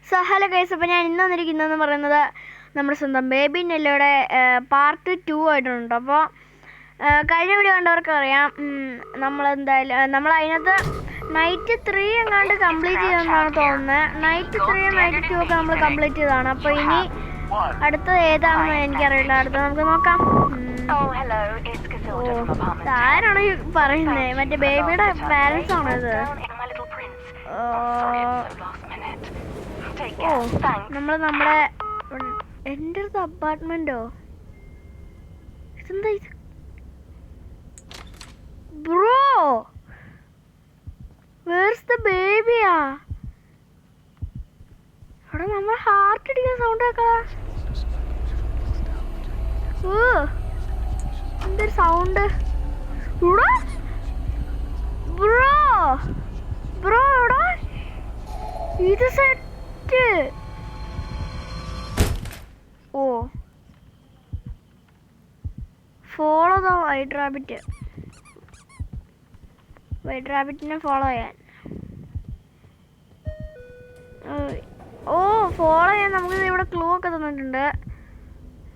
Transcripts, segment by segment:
So hello guys, അപ്പോൾ ഞാൻ ഇന്ന് വന്നിരിക്കുന്നതെന്ന് പറയുന്നത് നമ്മുടെ സ്വന്തം ബേബി നെല്ലോയുടെ പാർട്ട് 2 ആയിട്ടുണ്ട്. അപ്പോൾ കഴിഞ്ഞ വീഡിയോ കണ്ടവർക്ക് അറിയാം, നമ്മൾ അതിനകത്ത് നൈറ്റ് 3 എങ്ങാണ്ട് കംപ്ലീറ്റ് ചെയ്തെന്നാണ് തോന്നുന്നത്. നൈറ്റ് 3 നൈറ്റ് 2 ഒക്കെ നമ്മൾ കംപ്ലീറ്റ് ചെയ്തതാണ്. അപ്പോൾ ഇനി അടുത്തത് ഏതാണെന്ന് എനിക്കറിയില്ല. അടുത്തത് നമുക്ക് നോക്കാം. ആരാണ് ഈ പറയുന്നത്? മറ്റേ ബേബിയുടെ പാരൻസ് ആണോ ഇത്? നമ്മുടെ എൻ്റെ അടുത്ത് അപ്പാർട്ട്മെന്റോ? ഇതെന്താ ഇത് ബ്രോ? Verse the ബേബിയാ? അവിടെ നമ്മളെ ഹാർട്ട് അടിക്കുന്ന സൗണ്ട് ആക്കാ. എന്തൊരു സൗണ്ട് ബ്രോ? ബ്രോ എവിടെ? ഇത് സെറ്റ്. ഓ, follow the white rabbit. White റാബിറ്റിനെ ഫോളോ ചെയ്യാൻ. ഓ, ഫോളോ ചെയ്യാൻ നമുക്ക് ഇവിടെ ക്ലൂ ഒക്കെ തന്നിട്ടുണ്ട്.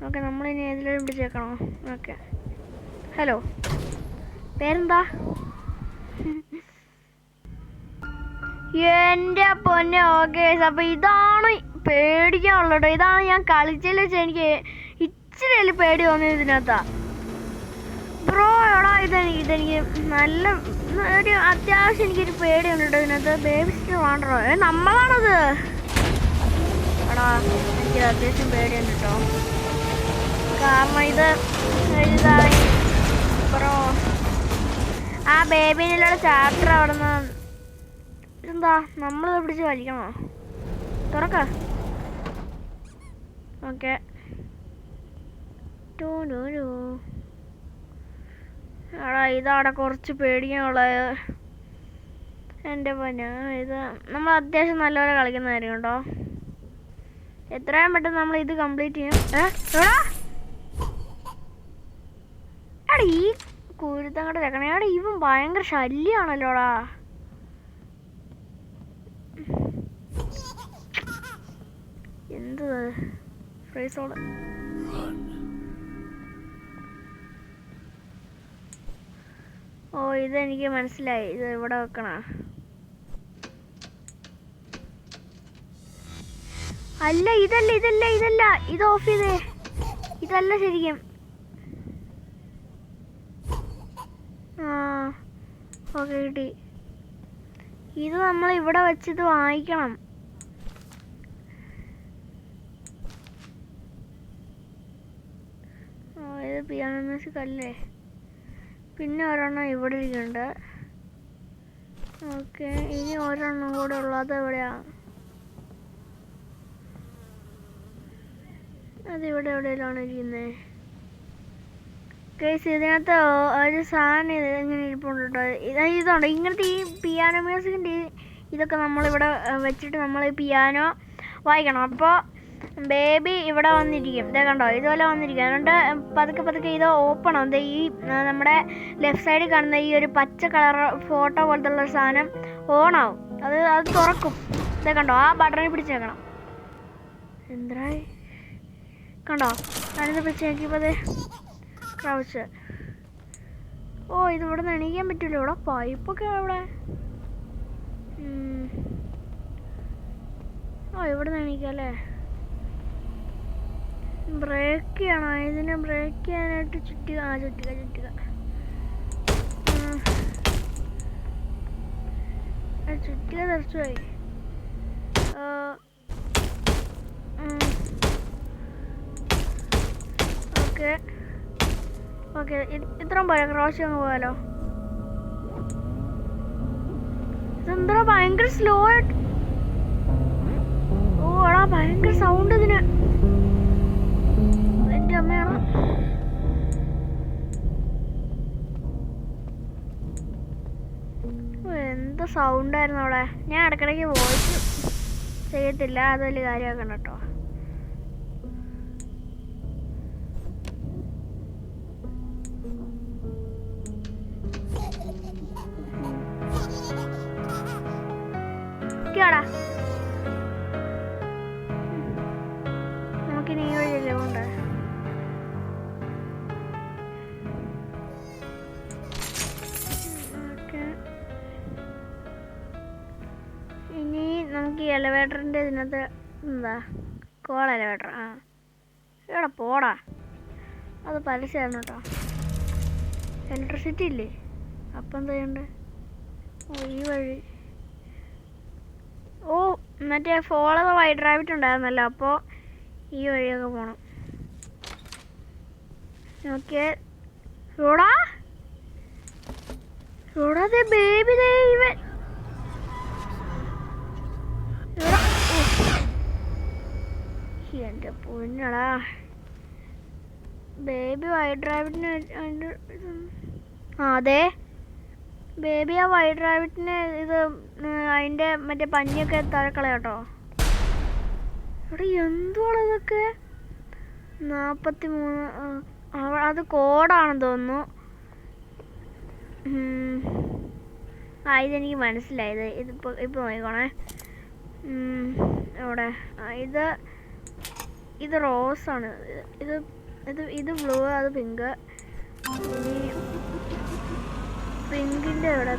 ഓക്കെ, നമ്മളിനി ഏതിലും പിടിച്ചേക്കണോ? ഓക്കെ, ഹലോ, പേരെന്താ? എൻ്റെ പൊന്നെ. ഓക്കെ, അപ്പോൾ ഇതാണ് പേടിക്കാനുള്ളത്. ഇതാണ് ഞാൻ കളിച്ചതിൽ വെച്ച് എനിക്ക് ഇച്ചിരി പേടി തോന്നിയത് ഇതിനകത്താ. ബ്രോ എടാ, ഇതെനിക്ക് നല്ല ഒരു അത്യാവശ്യം എനിക്കൊരു പേടിയുണ്ട് ഇതിനകത്ത്. ബേബി സിസ്റ്റർ വാണ്ടറോ? നമ്മളാണത്. എടാ, എനിക്കത് അത്യാവശ്യം പേടിയുണ്ട് കേട്ടോ. കാരണം ഇതാണ് ബ്രോ. ആ ബേബിനുള്ള ചാപ്റ്റർ അവിടെ നിന്ന് ഇതെന്താ? നമ്മളിത് പിടിച്ച് വലിക്കണോ? തുറക്ക. ഓക്കെ, എടാ ഇതവിടെ കുറച്ച് പേടിക്കാനുള്ളത്. എൻ്റെ പൊന്ന, ഇത് നമ്മൾ അത്യാവശ്യം നല്ലപോലെ കളിക്കുന്ന കാര്യം കേട്ടോ. എത്രയും പെട്ടെന്ന് നമ്മൾ ഇത് കംപ്ലീറ്റ് ചെയ്യും. എടാ ഈ കുരുത്തങ്ങോട്ട് വെക്കണേ. എടാ ഇവൻ ഭയങ്കര ശല്യമാണല്ലോടാ. എന്ത് ഫ്രീസോള്? ഓ, ഇതെനിക്ക് മനസ്സിലായി. ഇത് ഇവിടെ വെക്കണ. അല്ല, ഇതല്ല. ഇത് ഓഫ് ചെയ്തേ. ഇതല്ല ശരിക്കും. ഓക്കെ, കിട്ടി. ഇത് നമ്മൾ ഇവിടെ വെച്ചിത് വാങ്ങിക്കണം. ഇത് പിയാനോ മ്യൂസിക് അല്ലേ? പിന്നെ ഒരെണ്ണം ഇവിടെ ഇരിക്കുന്നുണ്ട്. ഓക്കെ, ഇനി ഒരെണ്ണം കൂടെ ഉള്ളത് എവിടെയാ? അതിവിടെ എവിടെയാണ് ഇരിക്കുന്നത്? കേസ് ഇതിനകത്ത് ഒരു സാധനം ഇങ്ങനെ ഇരിപ്പുണ്ട് കേട്ടോ. ഇതുണ്ട് ഇങ്ങനത്തെ ഈ പിയാനോ മ്യൂസിക്കിൻ്റെ ഇതൊക്കെ നമ്മളിവിടെ വെച്ചിട്ട് നമ്മൾ പിയാനോ വായിക്കണം. അപ്പോൾ ബേബി ഇവിടെ വന്നിരിക്കും. ഇതേ കണ്ടോ, ഇതുപോലെ വന്നിരിക്കും. അതുകൊണ്ട് പതുക്കെ ഇത് ഓപ്പൺ ആവും. ഈ നമ്മുടെ ലെഫ്റ്റ് സൈഡിൽ കാണുന്ന ഈ ഒരു പച്ച കളർ ഫോട്ടോ പോലത്തെ ഉള്ള സാധനം ഓണാവും. അത് തുറക്കും. ഇതേ കണ്ടോ, ആ ബട്ടണിൽ പിടിച്ചേക്കണം. എന്തായി കണ്ടോ? ഞാനിത് പിടിച്ച് നോക്കിയപ്പോൾ അത് ക്രൗച്ച്. ഓ, ഇത് ഇവിടെ നിന്ന് എണീക്കാൻ പറ്റില്ല. ഇവിടെ പൈപ്പൊക്കെ ഇവിടെ. ഓ, ഇവിടെ നിന്ന് എണീക്കാം അല്ലേ? ബ്രേക്ക് ചെയ്യണോ? ഇതിനെ ബ്രേക്ക് ചെയ്യാനായിട്ട് ചുറ്റുക. ചുറ്റുക തെറിച്ചുപോയി. ഓക്കെ, ഇത്രയും പോയാ ക്രോസ് അങ്ങ് പോയാലോ? ഇതെന്താ ഭയങ്കര സ്ലോ ആയിട്ട്? ഓ എടാ, ഭയങ്കര സൗണ്ട് ഇതിന്. എൻ്റെ അമ്മയാണ്. എന്ത് സൗണ്ടായിരുന്നു അവിടെ. ഞാൻ ഇടയ്ക്കിടയ്ക്ക് വോയിസ് ചെയ്യത്തില്ല, അത് വലിയ കാര്യമാക്കണം കേട്ടോ. നമുക്ക് ഈ എലവേറ്ററിൻ്റെ ഇതിനകത്ത് എന്താ കോൾ എലവേറ്റർ. ആ ഇവിടെ പോടാ, അത് പരസ്യമാണ് കേട്ടോ. ഇലക്ട്രിസിറ്റി ഇല്ലേ? അപ്പം എന്താ ചെയ്യണ്ടേ? ഓ ഈ വഴി. ഓ മറ്റേ ഫോളോ ദ വൈറ്റ് റാബിറ്റ് ഉണ്ടായിരുന്നല്ലോ, അപ്പോൾ ഈ വഴിയൊക്കെ പോകണം. ഓക്കെ റോഡാ റോഡാ ദേ ബേബി ദേ ഇവൻ എൻ്റെ പൊന്നടാ. ബേബി വൈറ്റ് റാബിറ്റിന് അതെ ബേബി ആ വൈറ്റ് റാബിറ്റിന് ഇത് അതിൻ്റെ മറ്റേ പഞ്ഞിയൊക്കെ തഴക്കളയാട്ടോ. ഇവിടെ എന്തുവാണ് ഇതൊക്കെ? 43 അത് കോഡാണെന്ന് തോന്നുന്നു. ഇതെനിക്ക് മനസ്സിലായത്. ഇപ്പോൾ നോക്കിക്കോണേ. ഇവിടെ ഇത് റോസാണ്. ഇത് ബ്ലൂ, അത് പിങ്ക്. ഇനി പിങ്കിൻ്റെ ഇവിടെ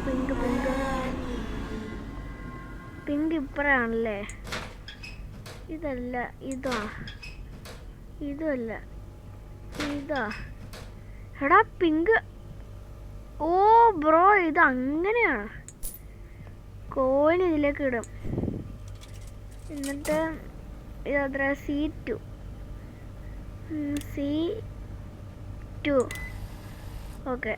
പിങ്ക് ഇപ്പറാണല്ലേ. ഇതല്ല, ഇതുമല്ല, ഇതാ. എടാ പിങ്ക്. ഓ ബ്രോ ഇത് അങ്ങനെയാണ്. കോയിൻ ഇതിലേക്ക് ഇടും. എന്നിട്ട് ഇതത്ര C2 ഓക്കെ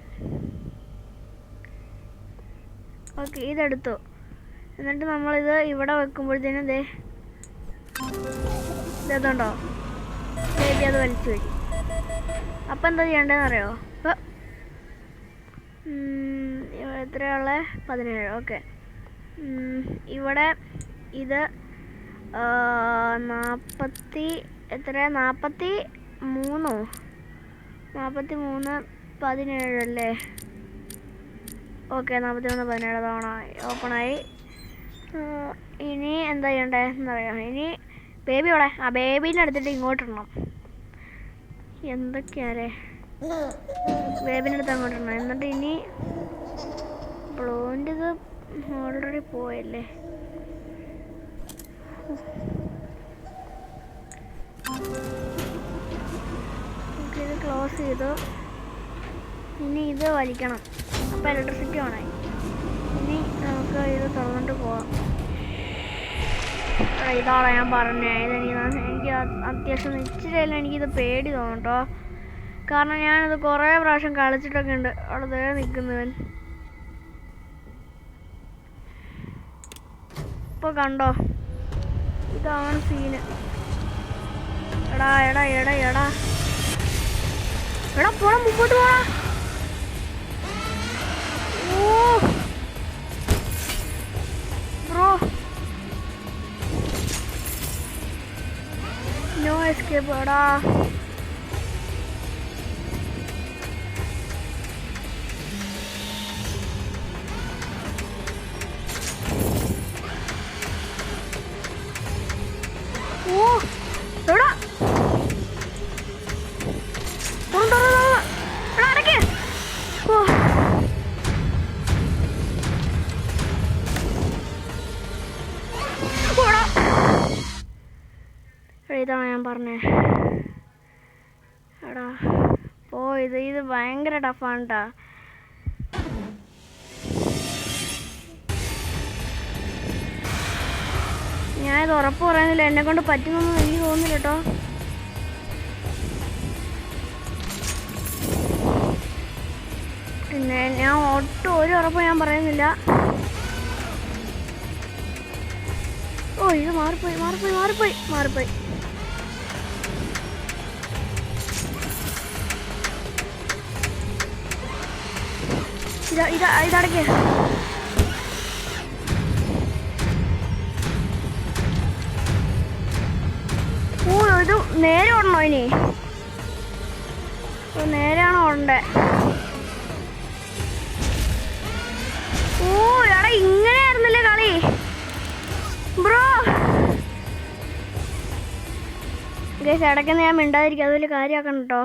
ഇതെടുത്തു. എന്നിട്ട് നമ്മളിത് ഇവിടെ വെക്കുമ്പോഴത്തേനും ഇതുണ്ടോ ബേബി അത് വലിച്ചു വരും. അപ്പം എന്താ ചെയ്യേണ്ടതെന്ന് അറിയോ? എത്രയുള്ള 17. ഓക്കെ ഇവിടെ ഇത് 43 17 അല്ലേ? ഓക്കെ 43 17 തവണ ഓപ്പണായി. ഇനി എന്താ ചെയ്യണ്ടേ എന്നറിയാം. ഇനി ബേബി ഇവിടെ ആ ബേബീനെ എടുത്തിട്ട് ഇങ്ങോട്ടിടണം. എന്തൊക്കെയാലേ ബേബിൻ്റെ അടുത്ത് അങ്ങോട്ടിടണം. എന്നിട്ട് ഇനി ബ്ലൂവിൻ്റെ ഇത് ഓൾറെഡി പോയല്ലേ. ഇത് ക്ലോസ് ചെയ്തു. ഇനി ഇത് വലിക്കണം. അപ്പോൾ ഇലക്ട്രിസിറ്റി ഓണായി. ഇനി നമുക്ക് ഇത് തുറന്നിട്ട് പോവാം. ഇതാണ് ഞാൻ പറഞ്ഞത്. എനിക്ക് അത്യാവശ്യം ഇച്ചിരിയല്ല എനിക്കിത് പേടി തോന്നും കേട്ടോ. കാരണം ഞാനിത് കുറേ പ്രാവശ്യം കളിച്ചിട്ടൊക്കെ ഉണ്ട്. അവിടെ നിൽക്കുന്നവൻ ഇപ്പോൾ കണ്ടോ? ഇതാണ് സീന്. എടാ പോടാ മുമ്പോട്ട് പോടാ. ഓ ബ്രോ നോ എസ്കേപ്പ്. എടാ ഓ എടാ അടക്കേ. ഓ ഇതാണ് ഞാൻ പറഞ്ഞേ. എടാ ഓ ഇത് ഭയങ്കര ടഫാണ് കേട്ടോ. ഞാനിത് ഉറപ്പ് പറയുന്നില്ല, എന്നെ കൊണ്ട് പറ്റുന്നൊന്നും എനിക്ക് തോന്നുന്നില്ല കേട്ടോ. പിന്നെ ഞാൻ ഒട്ടും ഒരു ഉറപ്പ് ഞാൻ പറയുന്നില്ല. ഓ ഇത് മാറിപ്പോയി. ഇതടക്കേ. ഓ ഇത് നേരെ ഓടണോ? ഇനി നേരെയാണോ ഓടണ്ടേ? ഓ എടാ ഇങ്ങനെയായിരുന്നല്ലേ കളി ബ്രോ. ഗൈസ് ഇടയ്ക്കൊന്ന് ഞാൻ മിണ്ടാതിരിക്കും, അത് വലിയ കാര്യമാക്കണം കേട്ടോ.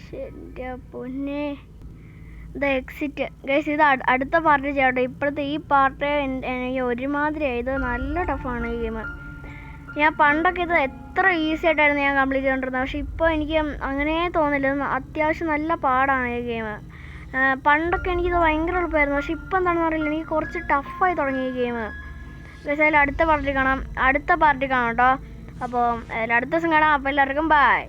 ശരി പൊന്നെ. ഇത് എക്സിറ്റ് ഗൈസ്. ഇത് അടുത്ത പാർട്ട് ചെയ്യാട്ടോ. ഇപ്പോഴത്തെ ഈ പാർട്ട് എനിക്ക് ഒരുമാതിരി ഇത് നല്ല ടഫാണ് ഈ ഗെയിം. ഞാൻ പണ്ടൊക്കെ ഇത് എത്ര ഈസി ആയിട്ടായിരുന്നു ഞാൻ കംപ്ലീറ്റ് ചെയ്തുകൊണ്ടിരുന്നത്. പക്ഷെ ഇപ്പോൾ എനിക്ക് അങ്ങനെ തോന്നില്ല. അത്യാവശ്യം നല്ല പാടാണ് ഈ ഗെയിം. പണ്ടൊക്കെ എനിക്കിത് ഭയങ്കര എളുപ്പമായിരുന്നു. പക്ഷെ ഇപ്പം എന്താണെന്ന് അറിയില്ല, എനിക്ക് കുറച്ച് ടഫായി തുടങ്ങി ഈ ഗെയിം. ഗൈസ് അടുത്ത പാർട്ടി കാണാം കേട്ടോ. അപ്പോൾ അടുത്ത ദിവസം കാണാം. അപ്പോൾ എല്ലാവർക്കും ബൈ.